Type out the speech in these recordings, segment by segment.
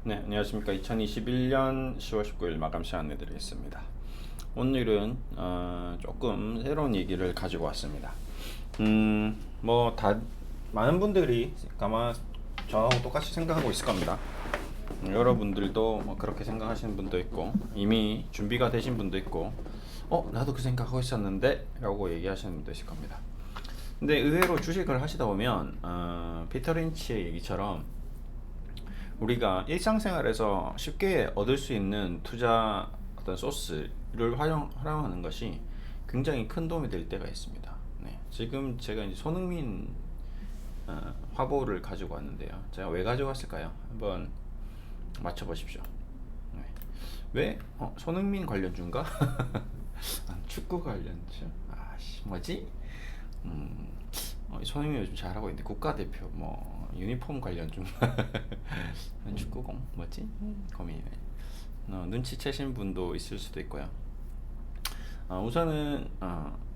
네, 안녕하십니까. 2021년 10월 19일 마감 시간 내드리겠습니다. 오늘은 조금 새로운 얘기를 가지고 왔습니다. 다 많은 분들이 아마 저하고 똑같이 생각하고 있을 겁니다. 여러분들도 뭐 그렇게 생각하시는 분도 있고 이미 준비가 되신 분도 있고 나도 그 생각하고 있었는데 라고 얘기하시는 분도 있을 겁니다. 근데 의외로 주식을 하시다 보면 피터 린치의 얘기처럼 우리가 일상생활에서 쉽게 얻을 수 있는 투자 어떤 소스를 활용하는 것이 굉장히 큰 도움이 될 때가 있습니다. 네, 지금 제가 이제 손흥민 화보를 가지고 왔는데요. 제가 왜 가지고 왔을까요? 한번 맞춰보십시오. 네. 왜? 손흥민 관련주인가? 축구 관련주. 아씨 뭐지? 손흥민 요즘 잘하고 있는데 국가대표 뭐 유니폼 관련 좀 축구공 뭐지? 고민이네. 눈치채신 분도 있을 수도 있고요. 우선은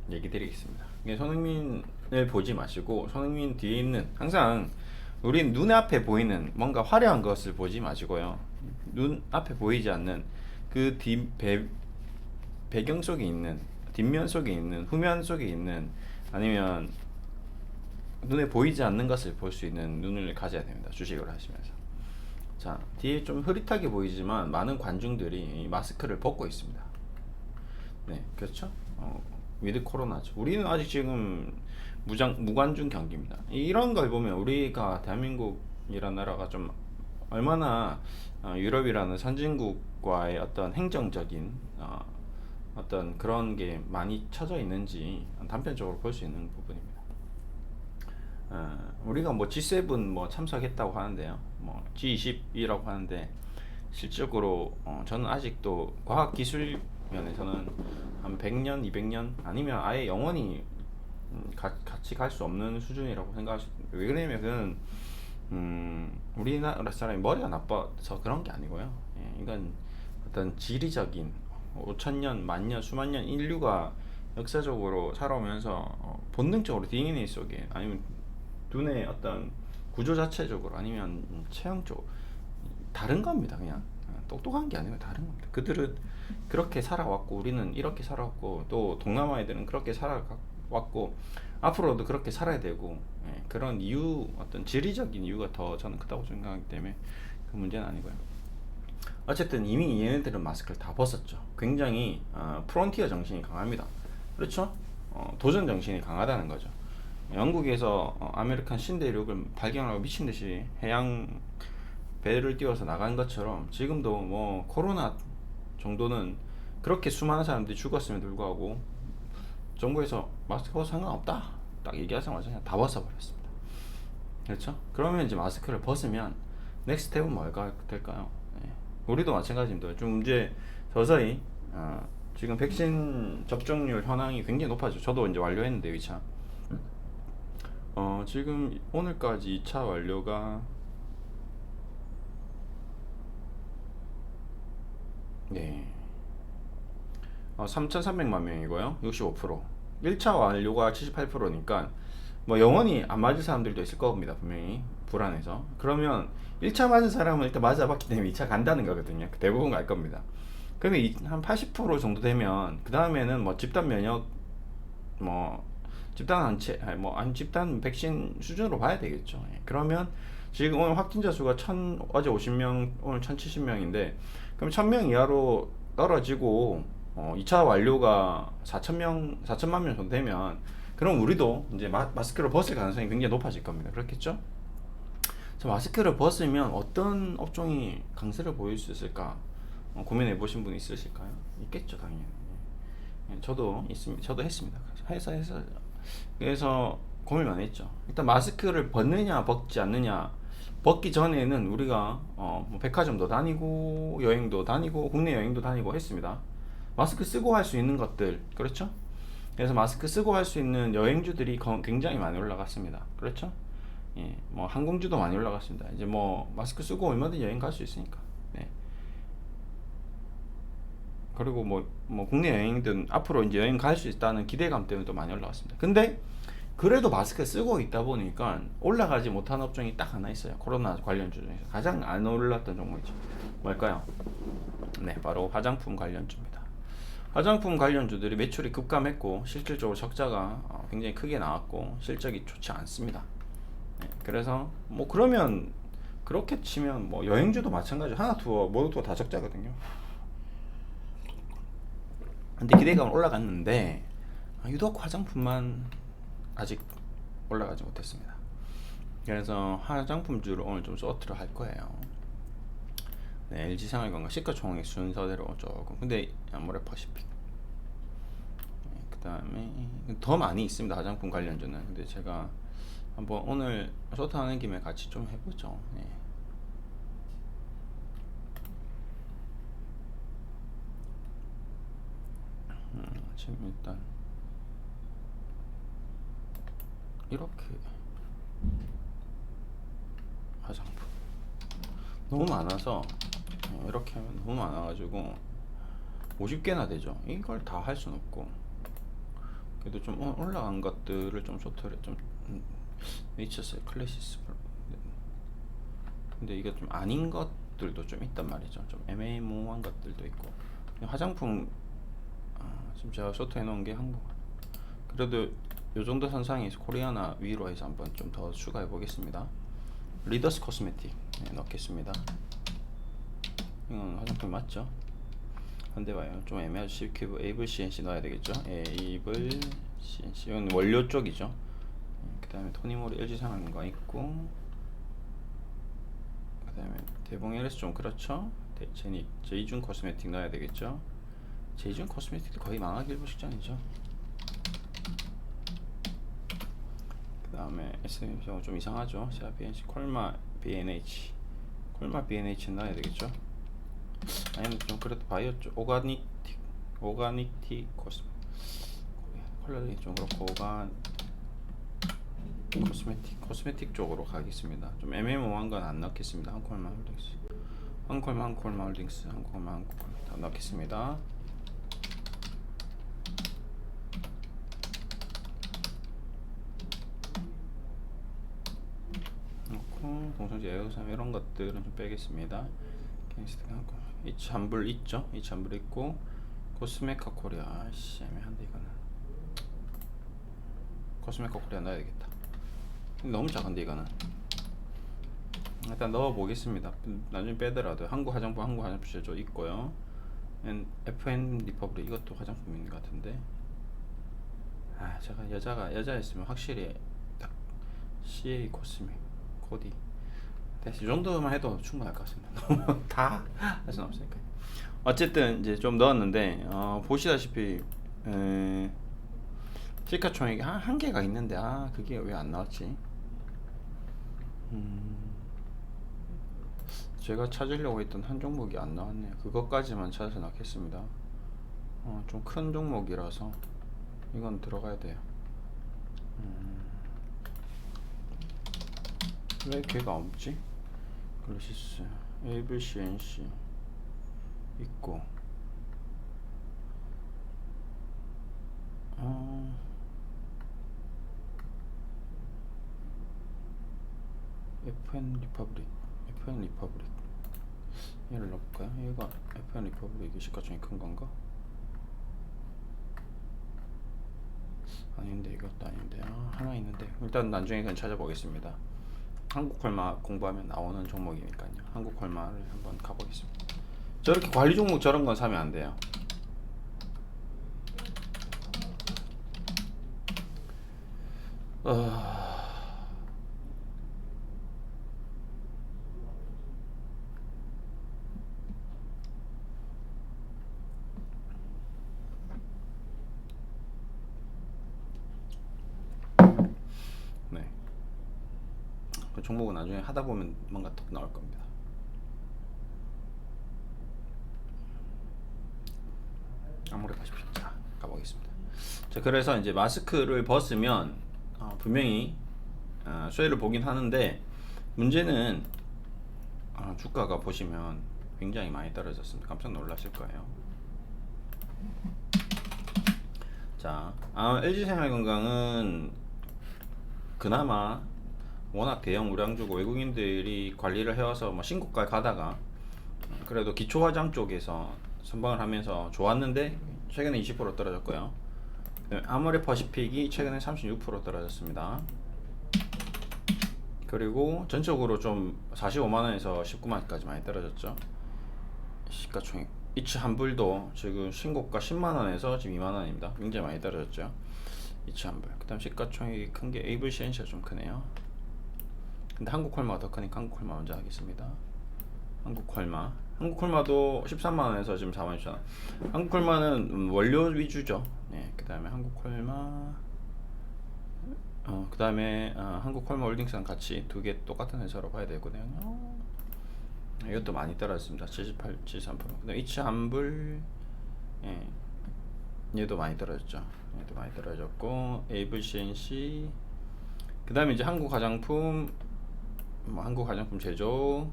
얘기 드리겠습니다. 손흥민을 보지 마시고 손흥민 뒤에 있는 항상 우린 눈앞에 보이는 뭔가 화려한 것을 보지 마시고요. 눈앞에 보이지 않는 그 배경 속에 있는 뒷면 속에 있는 후면 속에 있는 아니면 눈에 보이지 않는 것을 볼 수 있는 눈을 가져야 됩니다. 주식을 하시면서. 자, 뒤에 좀 흐릿하게 보이지만 많은 관중들이 마스크를 벗고 있습니다. 네, 그렇죠? 위드 코로나죠. 우리는 아직 지금 무관중 경기입니다. 이런 걸 보면 우리가 대한민국이라는 나라가 좀 얼마나 유럽이라는 선진국과의 어떤 행정적인 어떤 그런 게 많이 쳐져 있는지 단편적으로 볼 수 있는 부분입니다. 우리가 뭐 G7 뭐 참석했다고 하는데요. 뭐 G20이라고 하는데 실적으로 저는 아직도 과학 기술 면에서는 한 100년, 200년 아니면 아예 영원히 같이 갈 수 없는 수준이라고 생각하시는데 왜 그러냐면 그는 우리나라 사람이 머리가 나빠서 그런 게 아니고요. 예, 이건 어떤 지리적인 5천년, 만년, 수만 년 인류가 역사적으로 살아오면서 본능적으로 DNA 속에 아니면 눈의 어떤 구조 자체적으로 아니면 체형적으로 다른 겁니다. 그냥 똑똑한 게 아니고 다른 겁니다. 그들은 그렇게 살아왔고 우리는 이렇게 살아왔고 또 동남아 애들은 그렇게 살아왔고 앞으로도 그렇게 살아야 되고 그런 이유 어떤 지리적인 이유가 더 저는 크다고 생각하기 때문에 그 문제는 아니고요. 어쨌든 이미 얘네들은 마스크를 다 벗었죠. 굉장히 프론티어 정신이 강합니다. 그렇죠? 도전 정신이 강하다는 거죠. 영국에서 아메리칸 신대륙을 발견하고 미친듯이 해양 배를 띄워서 나간 것처럼 지금도 뭐 코로나 정도는 그렇게 수많은 사람들이 죽었음에도 불구하고 정부에서 마스크 벗어 상관없다 딱 얘기하자마자 그냥 다 벗어버렸습니다. 그렇죠? 그러면 이제 마스크를 벗으면 넥스트 스텝은 뭐가 될까요? 우리도 마찬가지입니다. 좀 이제 서서히 지금 백신 접종률 현황이 굉장히 높아져. 저도 이제 완료했는데 2차. 지금 오늘까지 2차 완료가 네. 3,300만 명이고요. 65%. 1차 완료가 78%니까 뭐 영원히 안 맞을 사람들도 있을 겁니다. 분명히 불안해서. 그러면 1차 맞은 사람은 일단 맞아봤기 때문에 2차 간다는 거거든요. 대부분 갈 겁니다. 그러면 한 80% 정도 되면 그 다음에는 뭐 집단 면역 뭐 집단 한체 뭐안 집단 백신 수준으로 봐야 되겠죠. 그러면 지금 오늘 확진자 수가 어제 50명 오늘 1070명인데 그럼 1000명 이하로 떨어지고 2차 완료가 4천만 명 정도 되면 그럼 우리도 이제 마스크를 벗을 가능성이 굉장히 높아질 겁니다. 그렇겠죠? 자, 마스크를 벗으면 어떤 업종이 강세를 보일 수 있을까? 고민해 보신 분 있으실까요? 있겠죠, 당연히. 저도 있습니다. 저도 했습니다. 그래서 고민 많이 했죠. 일단 마스크를 벗느냐 벗지 않느냐. 벗기 전에는 우리가 뭐 백화점도 다니고 여행도 다니고 국내 여행도 다니고 했습니다. 마스크 쓰고 할 수 있는 것들 그렇죠? 그래서 마스크 쓰고 할 수 있는 여행주들이 굉장히 많이 올라갔습니다. 그렇죠? 예, 뭐 항공주도 많이 올라갔습니다. 이제 뭐 마스크 쓰고 얼마든지 여행 갈 수 있으니까. 네. 그리고 뭐 국내 여행든 앞으로 이제 여행 갈 수 있다는 기대감 때문에 또 많이 올라갔습니다. 근데 그래도 마스크 쓰고 있다 보니까 올라가지 못한 업종이 딱 하나 있어요. 코로나 관련주 중에서 가장 안 올랐던 종목이죠. 뭘까요? 네, 바로 화장품 관련주입니다. 화장품 관련주들이 매출이 급감했고 실질적으로 적자가 굉장히 크게 나왔고 실적이 좋지 않습니다. 네, 그래서 뭐 그러면 그렇게 치면 뭐 여행주도 마찬가지, 하나 투어 모두 투어 다 적자거든요. 근데 기대감은 올라갔는데 유독 화장품만 아직 올라가지 못했습니다. 그래서 화장품주를 오늘 좀 쇼트를 할 거예요. 네, LG생활건강 시가총액 순서대로 조금, 근데 아모레퍼시픽, 네, 그 다음에 더 많이 있습니다. 화장품 관련주는. 근데 제가 한번 오늘 쇼트하는 김에 같이 좀 해보죠. 네. 지금 일단 이렇게 화장품 너무 많아서 이렇게 하면 너무 많아가지고 50개나 되죠. 이걸 다 할 수는 없고, 그래도 좀 올라간 것들을 좀 쇼트를 좀 미쳤어요. 클래시스. 근데 이게 좀 아닌 것들도 좀 있단 말이죠. 좀 애매모호한 것들도 있고. 화장품 지금 제가 쇼트 해놓은 게 한국, 그래도 요 정도 선상에서 코리아나 위로 해서 한번 좀 더 추가해 보겠습니다. 리더스 코스메틱 넣겠습니다. 이건 화장품 맞죠? 근데 봐요, 좀 애매하죠. CQV 에이블 CNC 넣어야 되겠죠? 에이블 CNC, 이건 원료 쪽이죠. 그 다음에 토니모리 LG생활건강 있고, 그 다음에 대봉 LS 좀 그렇죠. 제이준 코스메틱 넣어야 되겠죠. 제이준 코스메틱도 거의 망하기 일부 직전이죠. 그 다음에 SM 좀 이상하죠. BNC 콜마 BNH, 콜마 BNH 넣어야 되겠죠. 아니면 좀 그래도 바이오 쪽 오가닉티 컬러링이 좀 그렇고 코스메틱 쪽으로 가겠습니다. 좀 애매모호한 건 안 넣겠습니다. 한콜마 홀딩스 다 넣겠습니다. 넣고 동성지 에어삼 이런 것들은 좀 빼겠습니다. 이 잔불 있죠? 이 잔불 있고 코스메카 코리아, 아씨 애매한데 이거는 코스메카 코리아 넣어야 되겠다. 너무 작은데 이거는 일단 넣어 보겠습니다. 나중에 빼더라도 한국 화장품 제조 있고요. FN 리퍼블릭 이것도 화장품인 것 같은데, 제가 여자였으면 확실히 딱 CA 코스메 코디 이 정도만 해도 충분할 것 같습니다. 너무 다 할 수는 없으니까. 어쨌든 이제 좀 넣었는데 보시다시피 시가총액이 한 개가 있는데 그게 왜 안 나왔지? 제가 찾으려고 했던 한 종목이 안 나왔네요. 그것까지만 찾아서 넣겠습니다. 좀 큰 종목이라서 이건 들어가야 돼요. 왜 걔가 없지? 글래시스, 에이블 CNC 있고, FN 리퍼블릭 얘를 넣을까요? 얘가 FN 리퍼블릭이 시가총액 큰 건가? 아닌데, 이것도 아닌데. 하나 있는데 일단 나중에 그냥 찾아보겠습니다. 한국콜마 공부하면 나오는 종목이니까요. 한국콜마를 한번 가보겠습니다. 저렇게 관리 종목 저런 건 사면 안 돼요. 네. 그 종목은 나중에 하다 보면 뭔가 톡 나올 겁니다. 아모레퍼시픽. 자, 가보겠습니다. 자, 그래서 이제 마스크를 벗으면 분명히 수혜를 보긴 하는데, 문제는 주가가 보시면 굉장히 많이 떨어졌습니다. 깜짝 놀라실 거예요. 자, LG생활건강은 그나마 워낙 대형 우량주고 외국인들이 관리를 해와서 뭐 신고가 가다가 그래도 기초 화장 쪽에서 선방을 하면서 좋았는데 최근에 20% 떨어졌고요. 아모레 퍼시픽이 최근에 36% 떨어졌습니다. 그리고 전적으로 좀 45만원에서 19만원까지 많이 떨어졌죠. 시가총액 이츠 환불도 지금 신고가 10만원에서 지금 2만원입니다. 굉장히 많이 떨어졌죠. 이츠 환불. 그 다음 시가총액이 큰 게 에이블시엔시가 좀 크네요. 근데 한국콜마가 더 크니까 한국콜마 먼저 하겠습니다. 한국콜마도 13만원에서 지금 46,000원. 한국콜마는 원료 위주죠. 네, 그 다음에 한국콜마, 그 다음에 한국콜마 홀딩스랑 같이 두 개 똑같은 회사로 봐야 되거든요. 이것도 많이 떨어졌습니다. 78, 73%. 그 다음에 이츠 환불, 예, 얘도 많이 떨어졌죠. 얘도 많이 떨어졌고, 에이블 CNC, 그 다음에 이제 한국 화장품, 뭐 한국 화장품 제조,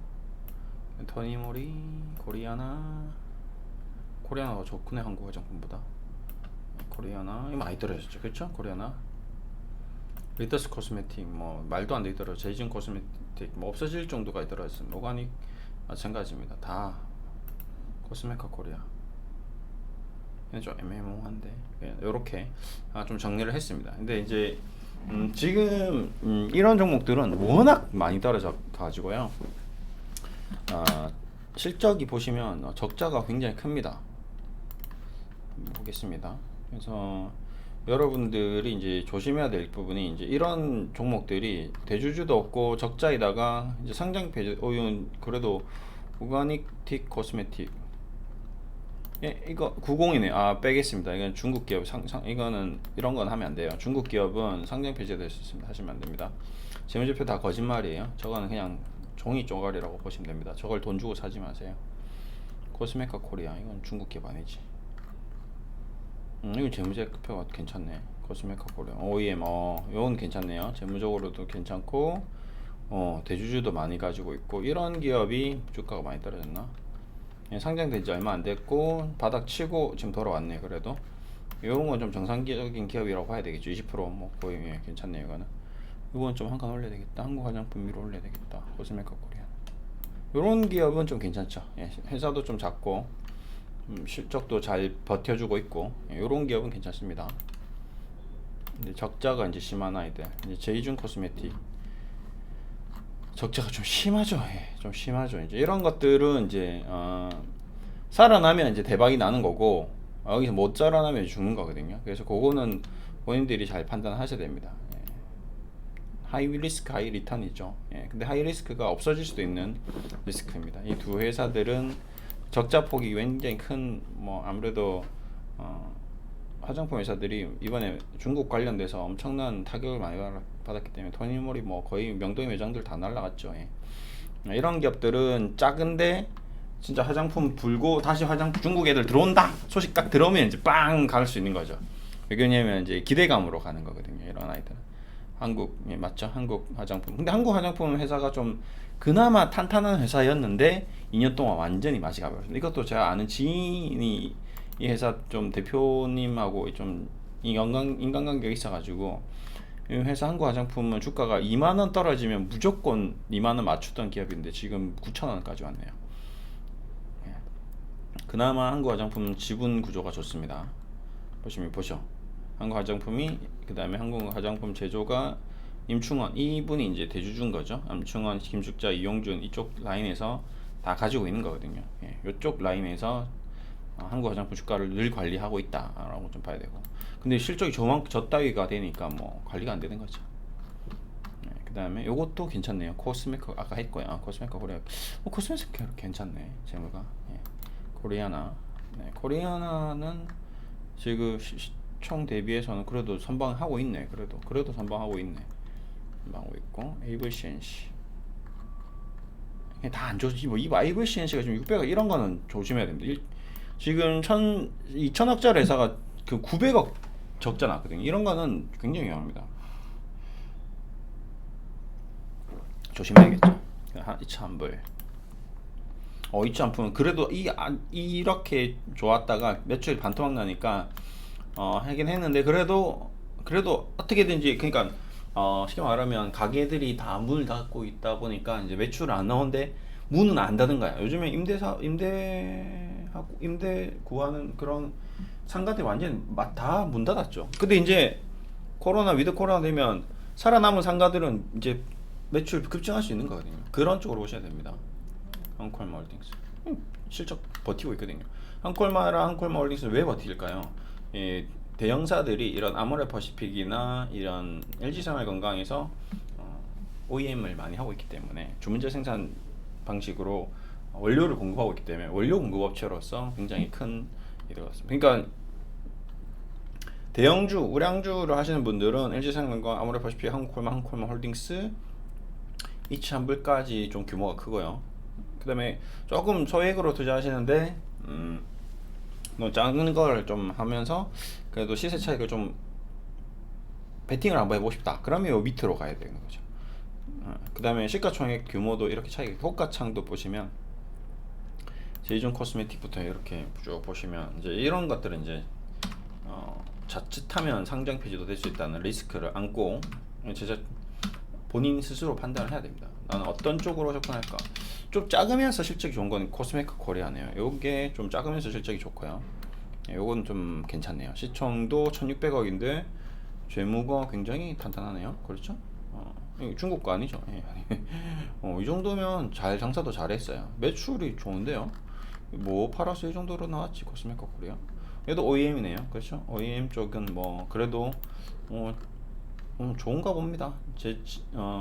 토니모리, 코리아나가 좋구네. 한국 화장품보다. 코리아나 이거 많이 떨어졌죠. 그렇죠? 코리아나, 리더스 코스메틱 뭐 말도 안 되게 떨어져. 제이준 코스메틱 뭐 없어질 정도가 떨어졌습니다. 오가닉 마찬가지입니다. 다 코스메카 코리아. 좀 애매모호한데 이렇게 좀 정리를 했습니다. 근데 이제 지금 이런 종목들은 워낙 많이 떨어져 가지고요. 실적이 보시면 적자가 굉장히 큽니다. 보겠습니다. 그래서 여러분들이 이제 조심해야 될 부분이 이제 이런 종목들이 대주주도 없고 적자에다가 이제 상장 폐지, 이건 그래도 오가닉틱 코스메틱, 예, 이거 90이네. 빼겠습니다. 이건 중국 기업 이거는 이런 건 하면 안 돼요. 중국 기업은 상장 폐지될 수 있습니다. 하시면 안 됩니다. 재무제표 다 거짓말이에요. 저거는 그냥 종이 쪼가리라고 보시면 됩니다. 저걸 돈 주고 사지 마세요. 코스메카 코리아 이건 중국 기업 아니지. 이건 재무제표가 괜찮네. 코스메카 코리아 OEM 이건 괜찮네요. 재무적으로도 괜찮고 대주주도 많이 가지고 있고 이런 기업이 주가가 많이 떨어졌나? 상장된 지 얼마 안 됐고 바닥 치고 지금 돌아왔네. 그래도 이런 건 좀 정상적인 기업이라고 봐야 되겠죠. 20%뭐 거의 괜찮네요. 이건 좀 한 칸 올려야 되겠다. 한국 화장품 위로 올려야 되겠다. 코스메카 코리아 이런 기업은 좀 괜찮죠. 회사도 좀 작고 실적도 잘 버텨주고 있고 이런 기업은 괜찮습니다. 근데 적자가 이제 심한 아이들, 이제 제이준 코스메틱 적자가 좀 심하죠. 좀 심하죠. 이제 이런 것들은 이제 살아나면 이제 대박이 나는 거고 여기서 못 살아나면 죽는 거거든요. 그래서 그거는 본인들이 잘 판단하셔야 됩니다. 하이 리스크 하이 리턴이죠. 근데 하이 리스크가 없어질 수도 있는 리스크입니다. 이 두 회사들은 적자 폭이 굉장히 큰, 뭐 아무래도 화장품 회사들이 이번에 중국 관련돼서 엄청난 타격을 많이 받았기 때문에 토니모리 뭐 거의 명동의 매장들 다 날라갔죠. 이런 기업들은 작은데 진짜 화장품 불고 다시 중국 애들 들어온다 소식 딱 들어오면 이제 빵 갈 수 있는 거죠. 왜냐면 이제 기대감으로 가는 거거든요. 이런 아이들은 한국, 맞죠? 한국 화장품. 근데 한국 화장품 회사가 좀 그나마 탄탄한 회사였는데 2년 동안 완전히 맛이 가버렸습니다. 이것도 제가 아는 지인이 이 회사 좀 대표님하고 좀 인간관계가 있어가지고 이 회사 한국 화장품은 주가가 2만원 떨어지면 무조건 2만원 맞추던 기업인데 지금 9천원까지 왔네요. 그나마 한국 화장품은 지분 구조가 좋습니다. 보셔. 한국 화장품이 그 다음에 한국 화장품 제조가 임충원 이분이 이제 대주주인 거죠. 임충원, 김숙자, 이용준 이쪽 라인에서 다 가지고 있는 거거든요. 이쪽 라인에서 한국 화장품 주가를 늘 관리하고 있다라고 좀 봐야 되고. 근데 실적이 저 따위가 되니까 뭐 관리가 안 되는 거죠. 그 다음에 요것도 괜찮네요. 코스메카 아까 했고요. 코스메카 코리아. 코스메카 괜찮네. 재무가. 코리아나. 코리아나는 지금 총 대비해서는 그래도 선방하고 있네. 그래도 선방하고 있네. 선방하고 있고 에이블CNC 다 안 좋지. 뭐 이 에이블CNC가 지금 600억 이런 거는 조심해야 됩니다. 지금 2천억짜리 회사가 그 900억 적자 났거든요. 이런 거는 굉장히 위험합니다. 조심해야겠죠. 이츠 환불. 이츠 환불은 그래도 이렇게 좋았다가 매출 반토막 나니까 하긴 했는데 그래도 어떻게든지 그러니까 쉽게 말하면 가게들이 다 문을 닫고 있다 보니까 이제 매출은 안 나오는데 문은 안 닫은 거야. 요즘에 임대 구하는 그런 상가들이 완전 다 문 닫았죠. 근데 이제 위드 코로나 되면 살아남은 상가들은 이제 매출 급증할 수 있는 거거든요. 그런 쪽으로 오셔야 됩니다. 한콜마 홀딩스 실적 버티고 있거든요. 한콜마랑 한콜마 홀딩스는 왜 버틸까요? 대형사들이 이런 아모레퍼시픽이나 이런 LG생활건강에서 OEM을 많이 하고 있기 때문에 주문제 생산 방식으로 원료를 공급하고 있기 때문에 원료 공급업체로서 굉장히 큰 일이 같습니다. 그러니까 대형주, 우량주를 하시는 분들은 LG생활건강, 아모레퍼시픽, 한콜마, 한콜마 홀딩스, 이치한불까지 좀 규모가 크고요. 그 다음에 조금 소액으로 투자하시는데 뭐 작은 걸 좀 하면서 그래도 시세 차익을 좀 베팅을 한번 해보고 싶다. 그러면 요 밑으로 가야 되는 거죠. 그 다음에 시가총액 규모도 이렇게 차익, 호가창도 보시면 제이존 코스메틱부터 이렇게 쭉 보시면 이제 이런 것들은 이제 자칫하면 상장 폐지도 될 수 있다는 리스크를 안고 제작 본인 스스로 판단을 해야 됩니다. 나는 어떤 쪽으로 접근할까? 좀 작으면서 실적이 좋은 건 코스메카 코리아네요. 요게 좀 작으면서 실적이 좋고요. 요건 좀 괜찮네요. 시총도 1600억인데 재무가 굉장히 탄탄하네요. 그렇죠? 중국 거 아니죠? 이 정도면 장사도 잘했어요. 매출이 좋은데요. 뭐 팔아서 이 정도로 나왔지 코스메카 코리아. 얘도 OEM이네요. 그렇죠? OEM 쪽은 뭐 그래도 좋은가 봅니다.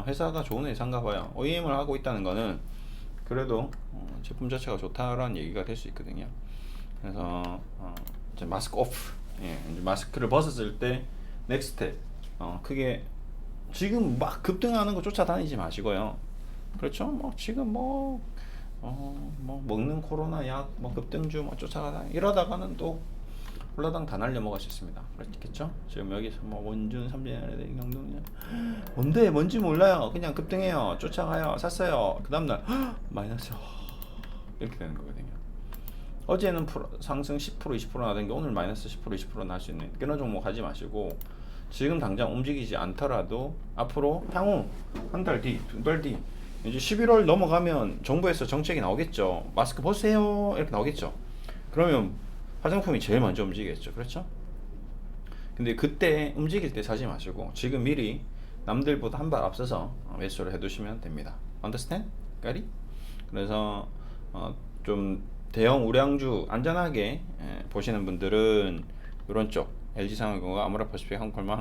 회사가 좋은 회사인가 봐요. OEM을 하고 있다는 거는 그래도 제품 자체가 좋다라는 얘기가 될 수 있거든요. 그래서 이제 마스크 오프, 이제 마스크를 벗었을 때 넥스트 스텝, 크게 지금 막 급등하는 거 쫓아다니지 마시고요. 그렇죠? 뭐 지금 뭐 먹는 코로나 약 급등주 쫓아가다 이러다가는 또 홀라당 다 날려 먹으셨습니다. 그렇겠죠? 지금 여기서 원준, 삼진해야 경동년 뭔지 몰라요. 그냥 급등해요. 쫓아가요. 샀어요. 그 다음날 마이너스 이렇게 되는 거거든요. 어제는 상승 10% 20% 나던 게 오늘 마이너스 10% 20% 날 수 있는 그런 종목 하지 마시고 지금 당장 움직이지 않더라도 앞으로 향후 한 달 뒤, 두 달 뒤 이제 11월 넘어가면 정부에서 정책이 나오겠죠. 마스크 벗으세요 이렇게 나오겠죠. 그러면 화장품이 제일 먼저 움직이겠죠. 그렇죠? 근데 그때 움직일 때 사지 마시고 지금 미리 남들보다 한 발 앞서서 매수를 해두시면 됩니다. Understand? Got it? 그래서 좀 대형 우량주 안전하게 보시는 분들은 이런 쪽 LG생활건강, 아모레퍼시픽, 한콜마,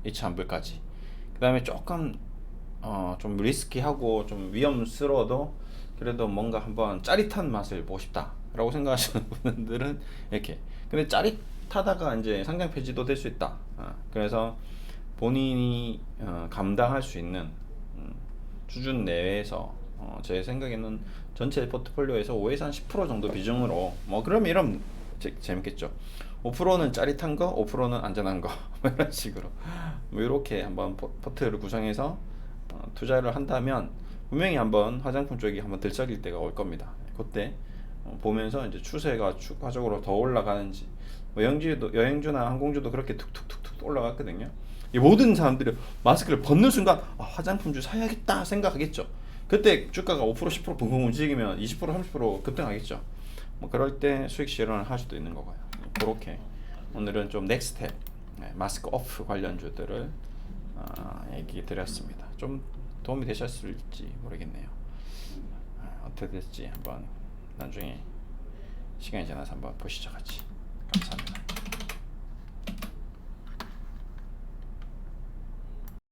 H한불까지 그 다음에 조금 좀 리스키하고 좀 위험스러워도 그래도 뭔가 한번 짜릿한 맛을 보고 싶다 라고 생각하시는 분들은 이렇게. 근데 짜릿하다가 이제 상장 폐지도 될 수 있다. 그래서 본인이 감당할 수 있는 수준 내에서 제 생각에는 전체 포트폴리오에서 5에서 한 10% 정도 비중으로 그러면 이런 재밌겠죠. 5%는 짜릿한 거, 5%는 안전한 거 이런 식으로 이렇게 한번 포트를 구성해서 투자를 한다면 분명히 한번 화장품 쪽이 한번 들썩일 때가 올 겁니다. 그때 보면서 이제 추세가 추가적으로 더 올라가는지 여행주나 항공주도 그렇게 툭툭툭툭 올라갔거든요. 이 모든 사람들이 마스크를 벗는 순간 화장품주 사야겠다 생각하겠죠. 그때 주가가 5% 10% 붕붕 움직이면 20% 30% 급등하겠죠. 그럴 때 수익 실현을 할 수도 있는 거고요. 그렇게 오늘은 좀 넥스텝 마스크 오프 관련주들을 얘기 드렸습니다. 좀 도움이 되셨을지 모르겠네요. 어떻게 됐지 한번 나중에 시간이 지나서 한번 보시죠 같이.